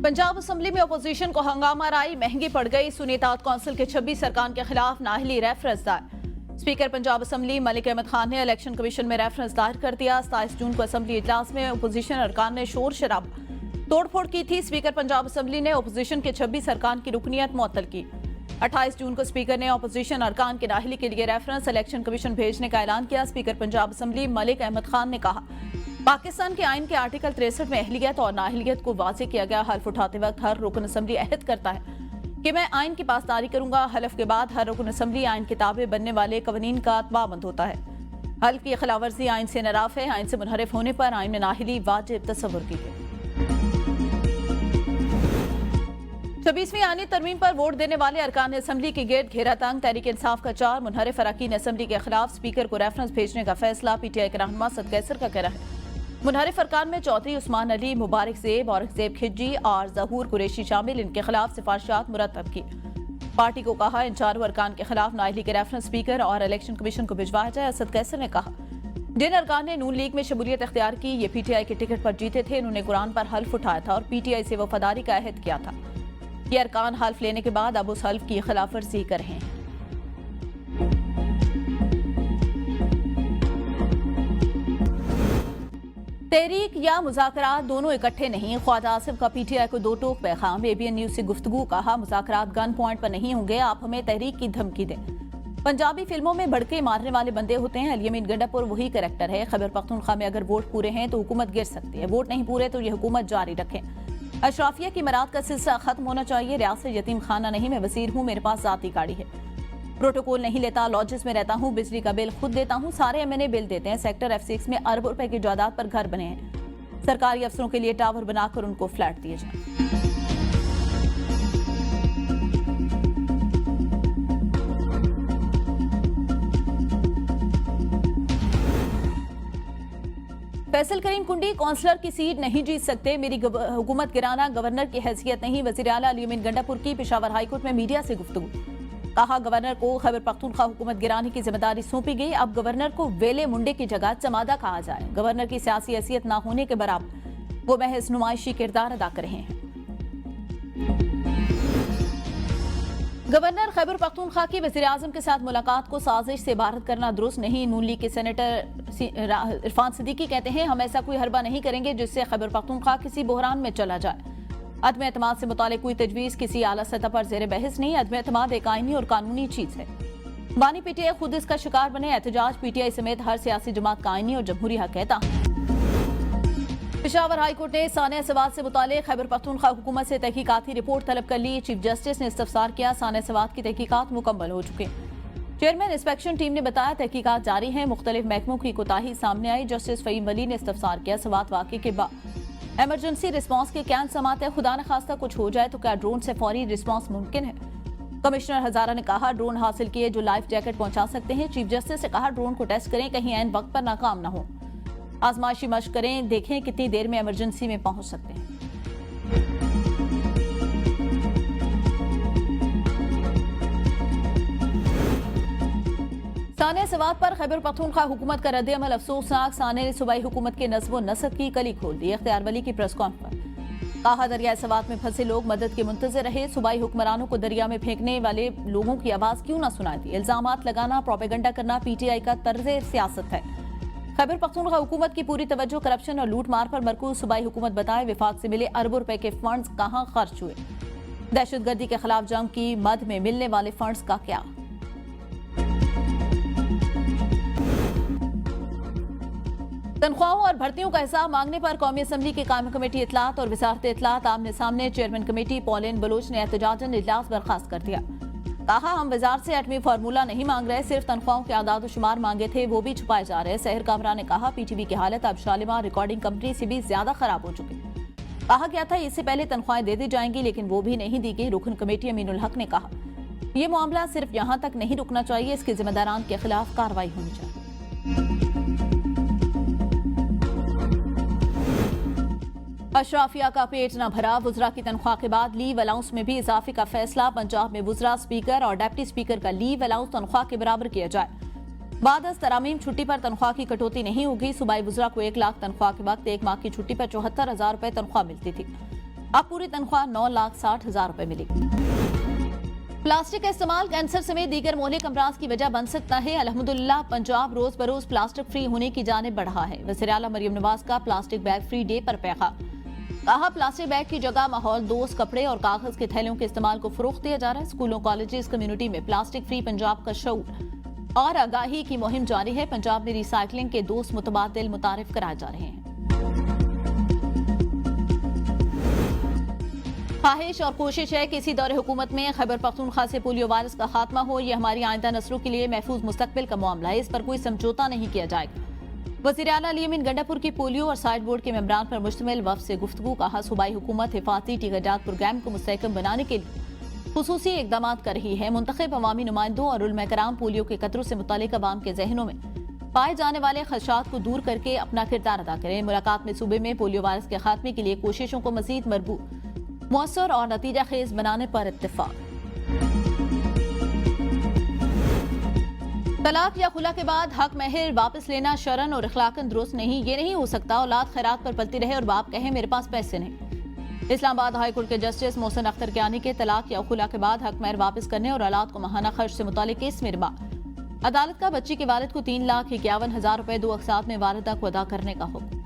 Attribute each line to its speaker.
Speaker 1: Punjab assembly में opposition को हंगामा आई, महंगी पड़ गई। सुनीतात कौंसिल के 26 अरकान के खिलाफ नाअहली रेफरेंस दायर। स्पीकर पंजाब असेंबली मलिक अहमद खान ने इलेक्शन कमीशन में रेफरेंस दायर कर दिया। 27 जून को असेंबली इजलास में अपोजिशन अरकान ने शोर शराबा तोड़फोड़ की थी। स्पीकर पंजाब असेंबली ने अपोजिशन के 26 अरकान की रुकनीत मुअत्तल की। 28 जून को स्पीकर ने अपोजिशन अरकान के नाअहली के लिए रेफरेंस इलेक्शन कमीशन भेजने का ऐलान किया। स्पीकर पंजाब असेंबली मलिक अहमद खान ने कहा, पाकिस्तान के आइन के आर्टिकल 63 में अहलियत और नाअहलियत को वाज़ेह किया गया। हल्फ उठाते वक्त हर रुकन असेंबली अहद करता है कि मैं आइन की पासदारी करूंगा। हल्फ के बाद हर रुकन असेंबली आइन के ताबे बनने वाले कवानीन का पाबंद होता है। हल्फ की खिलाफवर्जी आइन से नराफ है। आइन से मुनहरिफ होने पर आइन में नाअहली वाजिब तस्वुर की गई। 26वीं आईनी तरमीम पर वोट देने वाले अरकान असेंबली के गेट घेरा तंग। तहरीक इंसाफ का 4 मुनहरिफ अरकान असेंबली के खिलाफ स्पीकर को रेफरेंस भेजने का फैसला। पीटीआई के रहनुमा सद कैसर का कहना है, मुनहरिफ अरकान में चौधरी उस्मान अली, मुबारक ज़ेब, औरंगज़ेब खिजी और ज़हूर कुरैशी शामिल। इनके खिलाफ सिफारिशात मुरतब की। पार्टी को कहा इन चारों अरकान के खिलाफ नाअहली के रेफरेंस स्पीकर और इलेक्शन कमीशन को भिजवाया जाए। असद कैसर ने कहा, जिन अरकान ने नून लीग में शमूलियत इख्तियार की, ये पीटीआई के टिकट पर जीते थे। इन्होंने कुरान पर हल्फ उठाया था और पीटीआई से वफादारी का अहद किया था। ये अरकान हल्फ लेने के बाद अब उस हल्फ की खिलाफवर्जी कर रहे हैं। तहरीक या मुज़ाकरात दोनों इकट्ठे नहीं। ख्वाजा आसिफ का पीटीआई को दो टोक पैगाम। एबीएन न्यूज से गुफ्तगू, कहा मुज़ाकरात गन पॉइंट पर नहीं होंगे, आप हमें तहरीक की धमकी दें। पंजाबी फिल्मों में भड़के मारने वाले बंदे होते हैं। अल-यमीन गंडापुर वही करैक्टर है। खैबर पख्तूनख्वा में अगर वोट पूरे हैं तो हुकूमत गिर सकती है, वोट नहीं पूरे तो ये हुकूमत जारी रखें। अशराफिया की मराद का सिलसिला खत्म होना चाहिए। रियासत यतीम खाना नहीं, मैं वजीर हूँ, मेरे पास जाती गाड़ी है। प्रोटोकॉल नहीं लेता, लॉजेस में रहता हूँ, बिजली का बिल खुद देता हूँ, सारे एमएनए बिल देते हैं। सेक्टर F6 में अरबों रुपए की जायदाद पर घर बने हैं। सरकारी अफसरों के लिए टावर बनाकर उनको फ्लैट दिए जाए। फैसल करीम कुंडी, काउंसलर की सीट नहीं जीत सकते, मेरी हुकूमत गिराना गवर्नर की हैसियत नहीं। वज़ीर आला अल-यमीन गंडापुर की पेशावर हाईकोर्ट में मीडिया से गुफ्तगू, कहा गवर्नर को खैबर पख्तूनख्वा हुकूमत गिराने की जिम्मेदारी सौंपी गई। अब गवर्नर को वेले मुंडे की जगह चमादा कहा जाए। गवर्नर की सियासी हैसियत ना होने के बराबर वो महज नुमाइशी किरदार अदा कर रहे हैं। गवर्नर खैबर पख्तूनख्वा की वज़ीर आज़म के साथ मुलाकात को साजिश से इबारत करना दुरुस्त नहीं। नून लीग के सेनेटर इरफान सिद्दीकी कहते हैं, हम ऐसा कोई हरबा नहीं करेंगे जिससे खैबर पख्तूनख्वा किसी बहरान में चला जाए। अदम एतमाद से मुतालिक कोई तजवीज़ किसी आला सतह पर ज़ेर बहस नहीं। अदम एतमाद एक आईनी और कानूनी चीज़ है। बानी पीटीआई खुद इसका शिकार बने। एहतजाज पीटीआई समेत हर सियासी जमात का आईनी और जमहूरी हक है। पेशावर हाईकोर्ट ने सानिया सवाद से मुतालिक खैबर पख्तूनख्वा हुकूमत से तहकीकाती रिपोर्ट तलब कर ली। चीफ जस्टिस ने इस्तफसार किया। सानिया सवाद की तहकीकात मुकम्मल हो चुके। चेयरमैन इंस्पेक्शन टीम ने बताया तहकीकात जारी है। मुख्तलिफ महकमों की कोताही सामने आई। जस्टिस फ़हीम वली ने इस्तफसार किया। सवाद वाक़े के बाद एमरजेंसी रिस्पांस के क्या इंतज़ामात है, खुदा न खास्ता कुछ हो जाए तो क्या ड्रोन से फौरी रिस्पांस मुमकिन है। कमिश्नर हजारा ने कहा, ड्रोन हासिल किए जो लाइफ जैकेट पहुंचा सकते हैं। चीफ जस्टिस ने कहा, ड्रोन को टेस्ट करें, कहीं ऐन वक्त पर नाकाम ना हो। आजमाइशी मशक करें, देखें कितनी देर में इमरजेंसी में पहुंच सकते हैं। सानिया सवाद पर खैबर पख्तूनख्वा हुकूमत का रद्द-ए-अमल अफसोसनाक। सानिया ने सूबाई हुकूमत के नज़्म व नसब की कली खोल दी। इख्तियार वली की प्रेस कॉन्फ्रेंस, कहा दरिया सवाद में फंसे लोग मदद के मुंतज़िर रहे। सूबाई हुक्मरानों को दरिया में फेंकने वाले लोगों की आवाज़ क्यों ना सुनाई दी। इल्जामात लगाना, प्रोपेगेंडा करना पीटीआई का तर्ज़े सियासत है। खैबर पख्तूनख्वा हुकूमत की पूरी तवज्जो करप्शन और लूट मार पर मरकूज। सूबाई हुकूमत बताए विफाक से मिले अरबों रुपए के फंड्स कहां खर्च हुए। दहशतगर्दी के खिलाफ जंग की मद में मिलने वाले फंड्स का क्या। तनख्वाहों और भर्तियों का हिसाब मांगने पर कौमी असम्बली की कायमी कमेटी इतलात और वजारत इतलात आमने सामने। चेयरमैन कमेटी पॉलिन बलोच ने एहतजाजन इजलास बर्खास्त कर दिया। कहा, हम वजारत से एटमी फार्मूला नहीं मांग रहे, सिर्फ तनख्वाहों के आदाद शुमार मांगे थे, वो भी छुपाए जा रहे हैं। सहर कामरा ने कहा, पीटीवी की हालत अब शालिमार रिकॉर्डिंग कंपनी से भी ज्यादा खराब हो चुकी। कहा गया था इससे पहले तनख्वाहें दे दी जाएंगी, लेकिन वो भी नहीं दी गई। रुकन कमेटी अमीनुल हक ने कहा, यह मामला सिर्फ यहाँ तक नहीं रुकना चाहिए, इसके जिम्मेदारान के खिलाफ कार्रवाई होनी चाहिए। अशराफिया का पेट न भरा। वुज़रा की तनख्वाह के बाद लीव अलाउंस में भी इजाफे का फैसला। पंजाब में वुज़रा, स्पीकर और डिप्टी स्पीकर का लीव अलाउंस तनख्वाह के बराबर किया जाए। बाद तरामीम छुट्टी पर तनख्वाह की कटौती नहीं होगी। सूबाई वुज़रा को 1 लाख तनख्वाह के वक्त 1 माह की छुट्टी पर 74,000 रुपए तनख्वाह मिलती थी। अब पूरी तनख्वाह 9,60,000 रुपए मिलेगी। प्लास्टिक का इस्तेमाल कैंसर समेत दीगर मोहलिक अमराज की वजह बन सकता है। अल्हम्दुलिल्लाह पंजाब रोज बरोज प्लास्टिक फ्री होने की जानिब बढ़ा है। वज़ीर आला मरियम नवाज का प्लास्टिक बैग फ्री डे पर पैगाम। कहा, प्लास्टिक बैग की जगह माहौल दोस्त कपड़े और कागज के थैलों के इस्तेमाल को फरोग दिया जा रहा है। स्कूलों, कॉलेजेस, कम्युनिटी में प्लास्टिक फ्री पंजाब का शऊर और आगाही की मुहिम जारी है। पंजाब में रिसाइकलिंग के दोस्त मुतबादिल मुतारिफ कराए जा रहे हैं। ख्वाहिश और कोशिश है कि इसी दौरे हुकूमत में खैबर पख्तूनख्वा से पोलियो वायरस का खात्मा हो। यह हमारी आइंदा नस्लों के लिए महफूज मुस्तकबिल का मामला है। इस पर कोई समझौता नहीं किया जाएगा। वज़ीर आला अली अमीन गंडापुर की पोलियो और साइड बोर्ड के मेंबरान पर मुश्तमिल वफ़द से गुफ्तगू। कहा, सूबाई हुकूमत हिफाजती टीकाजात प्रोग्राम को मुस्तहकम बनाने के लिए खुसूसी इक़दाम कर रही है। मुंतखब अवामी नुमाइंदों और उलमा कराम पोलियो के कतरों से मुतालिक अवाम के जहनों में पाए जाने वाले खदशात को दूर करके अपना किरदार अदा करें। मुलाकात में सूबे में पोलियो वायरस के खात्मे के लिए कोशिशों को मजीद मजबूत, मौसर और नतीजा खेज बनाने पर इत्तेफाक। तलाक या खुला के बाद हक महर वापस लेना शरन और अखलाकन दुरुस्त नहीं। ये नहीं हो सकता औलाद खैरात पर पलती रहे और बाप कहे मेरे पास पैसे नहीं। इस्लामाबाद हाई कोर्ट के जस्टिस मोहसिन अख्तर कियानी के तलाक या खुला के बाद हक महर वापस करने और औलाद को माहाना खर्च से मुतालिक केस में रिमा। अदालत का बच्ची के वालिद को 3,51,000 रुपए 2 अक़सात में वालिदा को अदा करने का हुक्म।